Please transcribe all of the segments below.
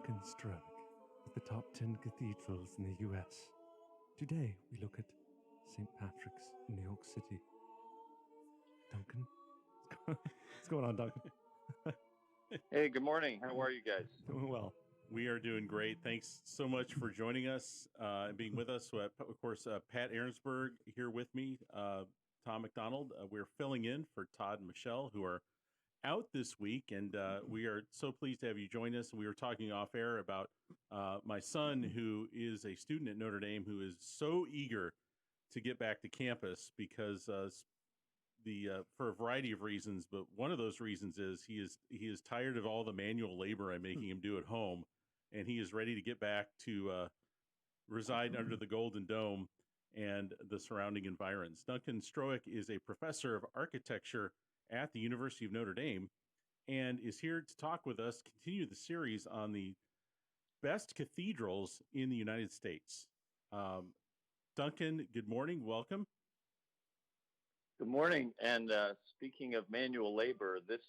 Duncan Stroik with the top 10 cathedrals in the US. Today we look at St. Patrick's in New York City. Duncan? What's going on, Duncan? Hey, good morning. How are you guys? Doing well. We are doing great. Thanks so much for joining us and being with us. Of course, Pat Ahrensberg here with me, Tom McDonald. We're filling in for Todd and Michelle, who are out this week, and we are so pleased to have you join us. And we were talking off air about my son, who is a student at Notre Dame, who is so eager to get back to campus because for a variety of reasons, but one of those reasons is he is tired of all the manual labor I'm making him do at home, and he is ready to get back to reside under the Golden Dome and the surrounding environs. Duncan Stroik is a professor of architecture at the University of Notre Dame and is here to talk with us, continue the series on the best cathedrals in the United States. Duncan, good morning. Welcome. Good morning. And speaking of manual labor, this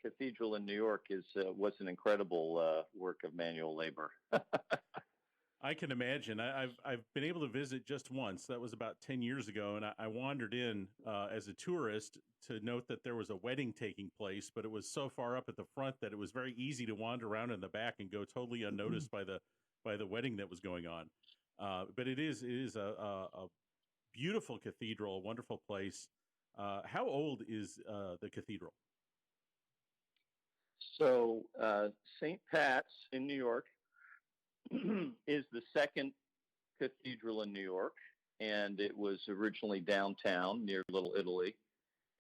cathedral in New York was an incredible work of manual labor. I can imagine. I've been able to visit just once. That was about 10 years ago, and I wandered in as a tourist to note that there was a wedding taking place, but it was so far up at the front that it was very easy to wander around in the back and go totally unnoticed by the wedding that was going on. But it is a beautiful cathedral, a wonderful place. How old is the cathedral? So St. Pat's in New York is the second cathedral in New York, and it was originally downtown near Little Italy,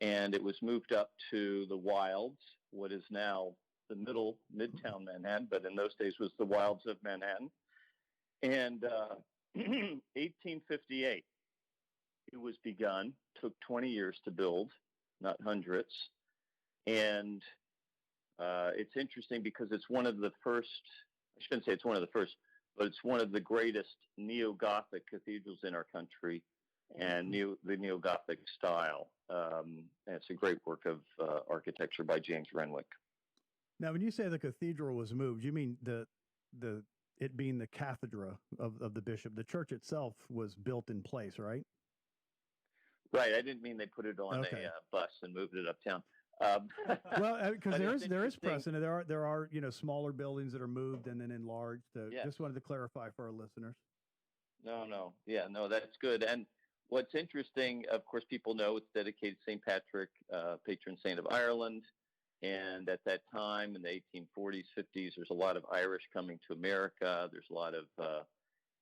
and it was moved up to the Wilds, what is now the Midtown Manhattan, but in those days was the Wilds of Manhattan. And 1858, it was begun, took 20 years to build, not hundreds. And it's interesting because it's one of the first, I shouldn't say it's one of the first, but it's one of the greatest neo-Gothic cathedrals in our country, and the neo-Gothic style. And it's a great work of architecture by James Renwick. Now, when you say the cathedral was moved, you mean it being the cathedra of the bishop. The church itself was built in place, right? Right. I didn't mean they put it on a bus and moved it uptown. Well, because there is precedent. There are smaller buildings that are moved and then enlarged. Yes. Just wanted to clarify for our listeners. No. Yeah, no, that's good. And what's interesting, of course, people know it's dedicated to St. Patrick, patron saint of Ireland. And at that time, in the 1840s, 50s, there's a lot of Irish coming to America. There's a lot of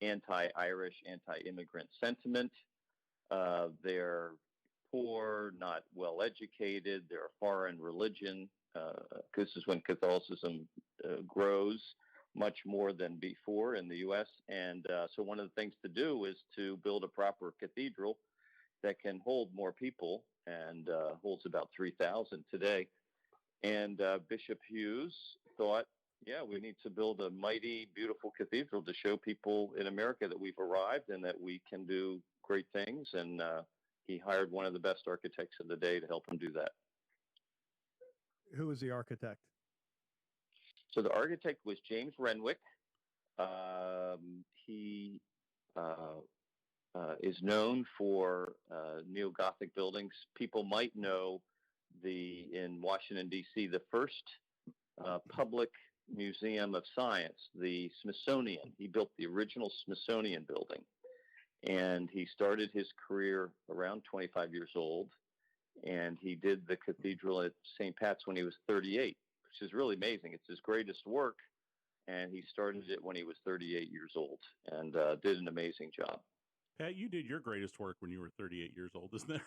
anti-Irish, anti-immigrant sentiment. They're poor, not well educated. They're a foreign religion. This is when Catholicism grows much more than before in the U.S. And so one of the things to do is to build a proper cathedral that can hold more people, and holds about 3,000 today. And Bishop Hughes thought, we need to build a mighty, beautiful cathedral to show people in America that we've arrived and that we can do great things. And he hired one of the best architects of the day to help him do that. Who was the architect? So the architect was James Renwick. He is known for neo-Gothic buildings. People might know in Washington, D.C., the first public museum of science, the Smithsonian. He built the original Smithsonian building. And he started his career around 25 years old, and he did the cathedral at St. Pat's when he was 38, which is really amazing. It's his greatest work, and he started it when he was 38 years old, and did an amazing job. Pat, you did your greatest work when you were 38 years old, isn't it?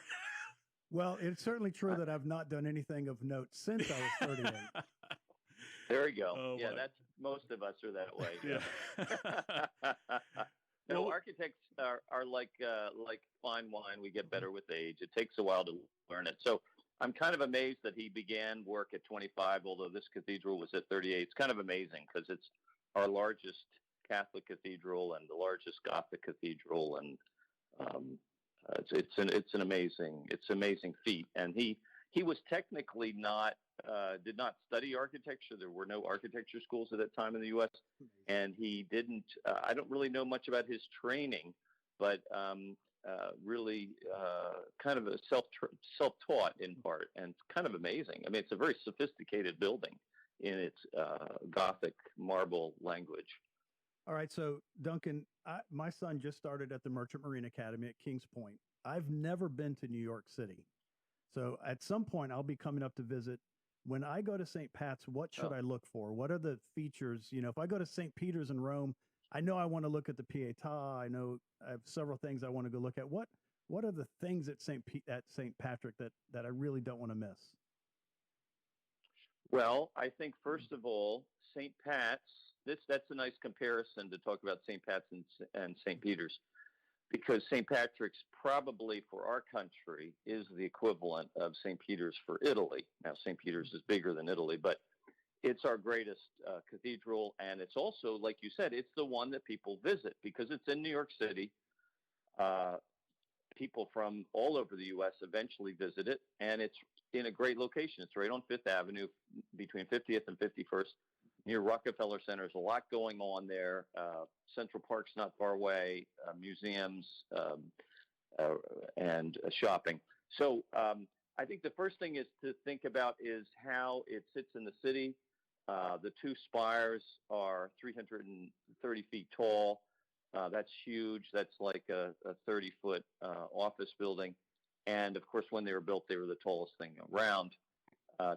Well, it's certainly true that I've not done anything of note since I was 38. There we go. Oh, that's most of us are that way. Yeah. No, architects are like fine wine. We get better with age. It takes a while to learn it. So I'm kind of amazed that he began work at 25, although this cathedral was at 38. It's kind of amazing because it's our largest Catholic cathedral and the largest Gothic cathedral, and it's an amazing feat. And he he was technically did not study architecture. There were no architecture schools at that time in the U.S., and he didn't. I don't really know much about his training, but really kind of a self-taught in part, and it's kind of amazing. I mean, it's a very sophisticated building in its Gothic marble language. All right, so Duncan, my son just started at the Merchant Marine Academy at Kings Point. I've never been to New York City, so at some point I'll be coming up to visit. When I go to St. Pat's, what should I look for? What are the features? You know, if I go to St. Peter's in Rome, I know I want to look at the Pietà. I know I have several things I want to go look at. What are the things at St. Patrick that I really don't want to miss? Well, I think first of all, St. Pat's. That's a nice comparison to talk about St. Pat's and St. Peter's, because St. Patrick's probably for our country is the equivalent of St. Peter's for Italy. Now, St. Peter's is bigger than Italy, but it's our greatest cathedral, and it's also, like you said, it's the one that people visit because it's in New York City. People from all over the U.S. eventually visit it, and it's in a great location. It's right on Fifth Avenue between 50th and 51st, near Rockefeller Center. There's a lot going on there. Central Park's not far away, museums and shopping. So I think the first thing is to think about is how it sits in the city. The two spires are 330 feet tall. That's huge. That's like a 30-foot office building. And, of course, when they were built, they were the tallest thing around.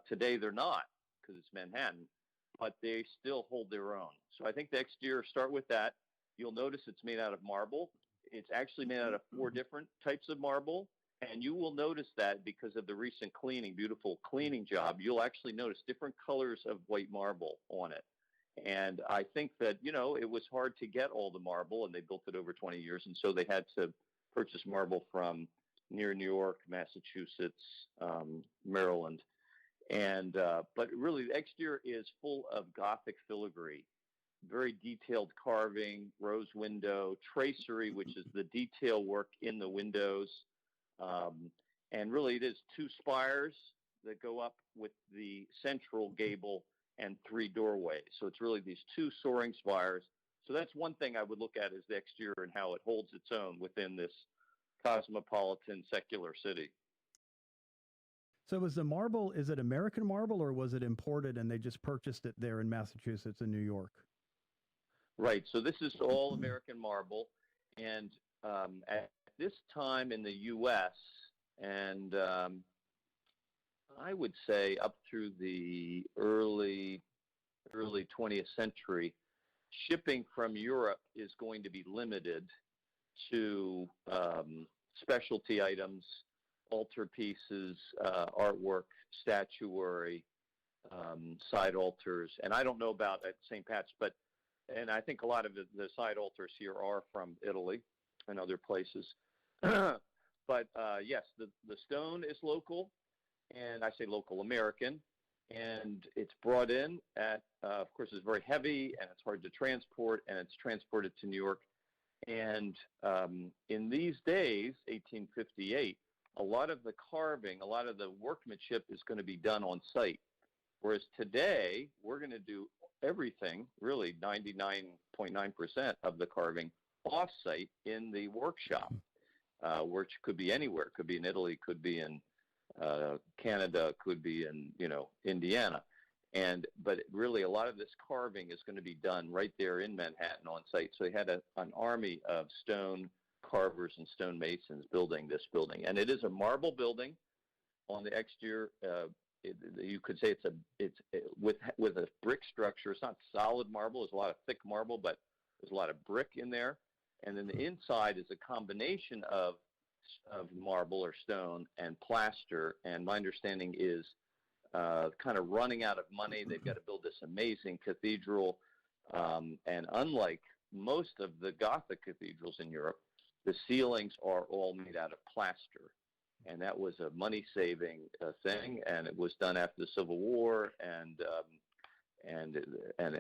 Today, they're not because it's Manhattan, but they still hold their own. So I think the exterior, start with that. You'll notice it's made out of marble. It's actually made out of 4 different types of marble. And you will notice that because of the recent beautiful cleaning job, you'll actually notice different colors of white marble on it. And I think that, it was hard to get all the marble, and they built it over 20 years. And so they had to purchase marble from near New York, Massachusetts, Maryland. And but really, the exterior is full of Gothic filigree, very detailed carving, rose window, tracery, which is the detail work in the windows. And really, it is 2 spires that go up with the central gable and 3 doorways. So it's really these 2 soaring spires. So that's one thing I would look at, is the exterior and how it holds its own within this cosmopolitan secular city. So was the marble, is it American marble, or was it imported and they just purchased it there in Massachusetts and New York? Right. So this is all American marble. And at this time in the U.S., and I would say up through the early 20th century, shipping from Europe is going to be limited to specialty items, altarpieces, artwork, statuary, side altars. And I don't know about at St. Pat's, and I think a lot of the side altars here are from Italy and other places. But yes, the stone is local, and I say local American, and it's brought in at, of course, it's very heavy and it's hard to transport, and it's transported to New York. And in these days, 1858, a lot of the carving, a lot of the workmanship is going to be done on site. Whereas today, we're going to do everything, really 99.9% of the carving off-site in the workshop, which could be anywhere. Could be in Italy, could be in Canada, could be in, Indiana. But really, a lot of this carving is going to be done right there in Manhattan on site. So they had an army of stone carvers and stone masons building this building. And it is a marble building on the exterior. You could say it's with a brick structure. It's not solid marble. There's a lot of thick marble, but there's a lot of brick in there. And then the inside is a combination of marble or stone and plaster. And my understanding is kind of running out of money. They've got to build this amazing cathedral. And unlike most of the Gothic cathedrals in Europe, the ceilings are all made out of plaster. And that was a money-saving thing, and it was done after the Civil War. And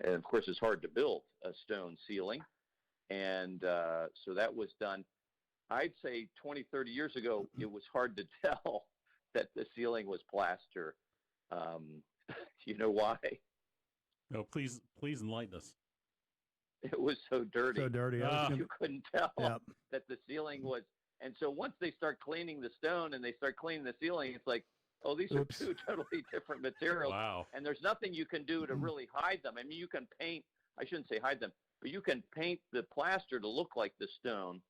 of course, it's hard to build a stone ceiling. And so that was done. I'd say 20, 30 years ago, it was hard to tell that the ceiling was plaster. You know why? No, please enlighten us. It was so dirty. So dirty. You couldn't tell Yep. that the ceiling was. And so once they start cleaning the stone and they start cleaning the ceiling, it's like, oh, these are two totally different materials. Wow. And there's nothing you can do to really hide them. I mean, you can paint, I shouldn't say hide them, but you can paint the plaster to look like the stone.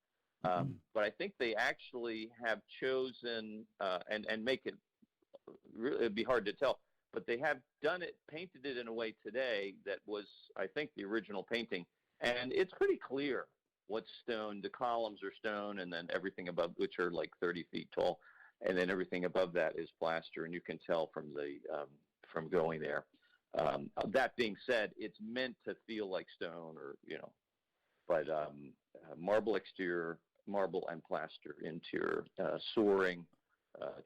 But I think they actually have chosen and make it, really, it'd be hard to tell, but they have done it, painted it in a way today that was, I think, the original painting. And it's pretty clear what's stone. The columns are stone, and then everything above, which are like 30 feet tall, and then everything above that is plaster, and you can tell from the from going there. That being said, it's meant to feel like stone, or but marble exterior, marble and plaster interior, soaring,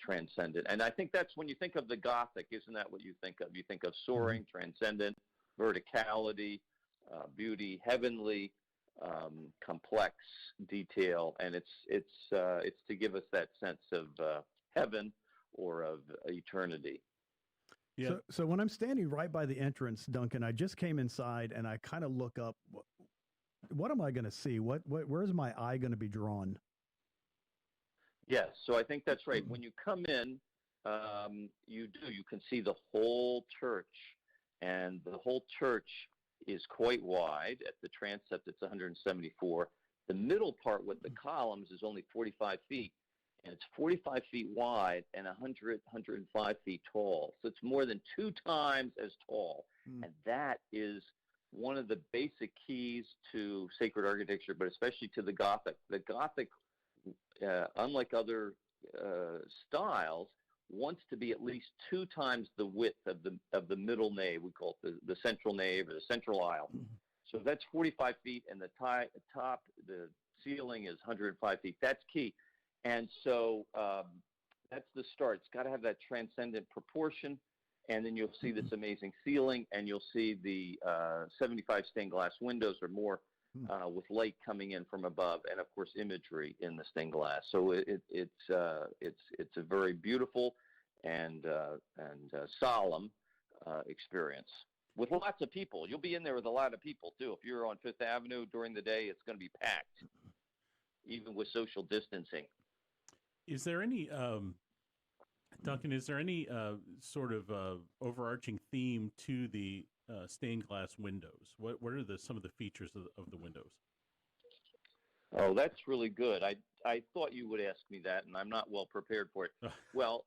transcendent. And I think that's when you think of the Gothic, isn't that what you think of? You think of soaring, transcendent, verticality, beauty, heavenly, complex detail, and it's to give us that sense of heaven or of eternity. Yeah. So when I'm standing right by the entrance, Duncan, I just came inside and I kind of look up. What am I going to see? Where's my eye going to be drawn? Yes, so I think that's right. When you come in, you can see the whole church, and the whole church is quite wide. At the transept, it's 174. The middle part with the columns is only 45 feet, and it's 45 feet wide and 105 feet tall. So it's more than 2 times as tall, and that is one of the basic keys to sacred architecture, but especially to the Gothic. The Gothic, unlike other styles, wants to be at least 2 times the width of the middle nave. We call it the central nave or the central aisle. So that's 45 feet, and the the ceiling is 105 feet. That's key. And so that's the start. It's got to have that transcendent proportion, and then you'll see this amazing ceiling, and you'll see the 75 stained glass windows or more with light coming in from above, and of course imagery in the stained glass. So it's a very beautiful and solemn experience with lots of people. You'll be in there with a lot of people too. If you're on Fifth Avenue during the day, it's going to be packed, even with social distancing. Is there any, Duncan, is there any sort of overarching theme to the stained glass windows? What are some of the features of the windows? Oh, that's really good. I thought you would ask me that, and I'm not well prepared for it. Well,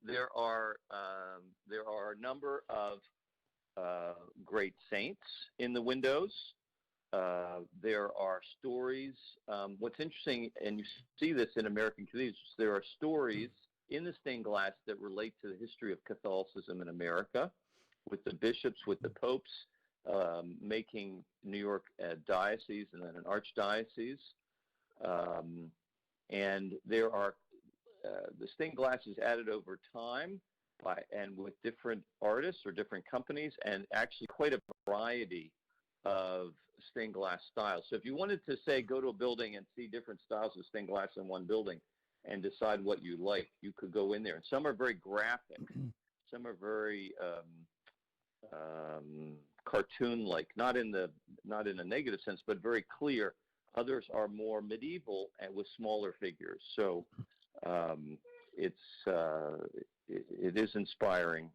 there are a number of great saints in the windows. There are stories. What's interesting, and you see this in American cathedrals, there are stories in the stained glass that relate to the history of Catholicism in America, with the bishops, with the popes, making New York a diocese and then an archdiocese. And there are the stained glass is added over time and with different artists or different companies, and actually quite a variety of stained glass styles. So if you wanted to, say, go to a building and see different styles of stained glass in one building and decide what you like, you could go in there. And some are very graphic. Some are very cartoon-like, not in a negative sense, but very clear. Others are more medieval and with smaller figures. So it is inspiring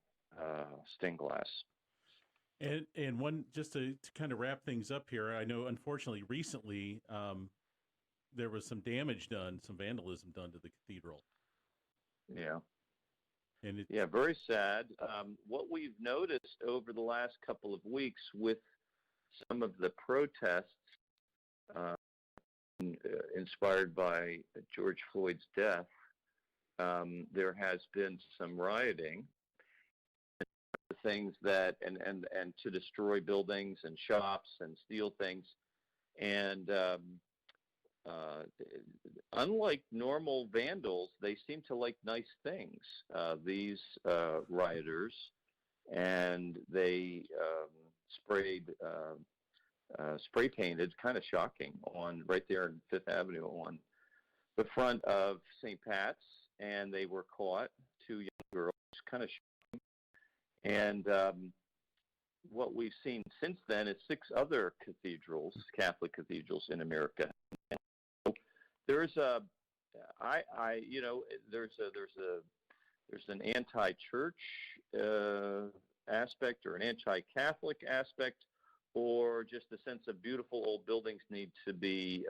stained glass. And one, just to kind of wrap things up here, I know unfortunately recently there was some damage done, some vandalism done to the cathedral. Yeah. And very sad. What we've noticed over the last couple of weeks with some of the protests inspired by George Floyd's death, there has been some rioting. Things that and to destroy buildings and shops and steal things, and unlike normal vandals, they seem to like nice things, these rioters, and they spray painted, kind of shocking, on right there in Fifth Avenue on the front of St. Pat's, and they were caught. kind of and what we've seen since then is 6 other cathedrals, Catholic cathedrals in America. And so there's an anti-church aspect or an anti-Catholic aspect, or just a sense of beautiful old buildings need to be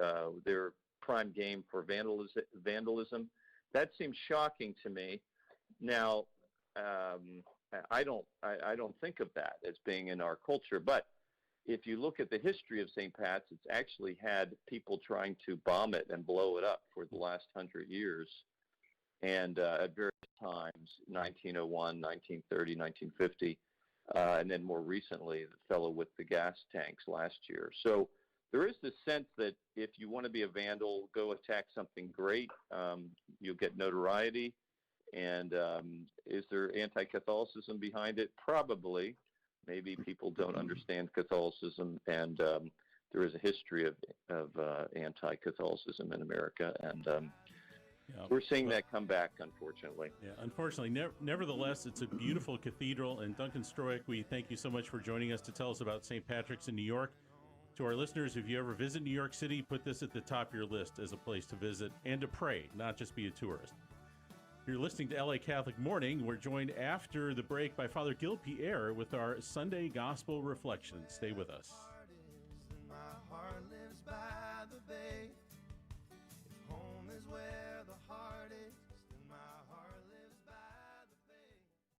their prime game for vandalism. That seems shocking to me. Now, I don't think of that as being in our culture, but if you look at the history of St. Pat's, it's actually had people trying to bomb it and blow it up for the last 100 years. And at various times, 1901, 1930, 1950, and then more recently, the fellow with the gas tanks last year. So there is this sense that if you want to be a vandal, go attack something great. You'll get notoriety. And is there anti-Catholicism behind it? Probably. Maybe people don't understand Catholicism, and there is a history of anti-Catholicism in America, and we're seeing that come back, unfortunately. Yeah, unfortunately. Nevertheless, it's a beautiful cathedral. And Duncan Stroik, we thank you so much for joining us to tell us about St. Patrick's in New York. To our listeners, if you ever visit New York City, put this at the top of your list as a place to visit and to pray, not just be a tourist. You're listening to LA Catholic Morning. We're joined after the break by Father Gil Pierre with our Sunday Gospel Reflection. Stay with us.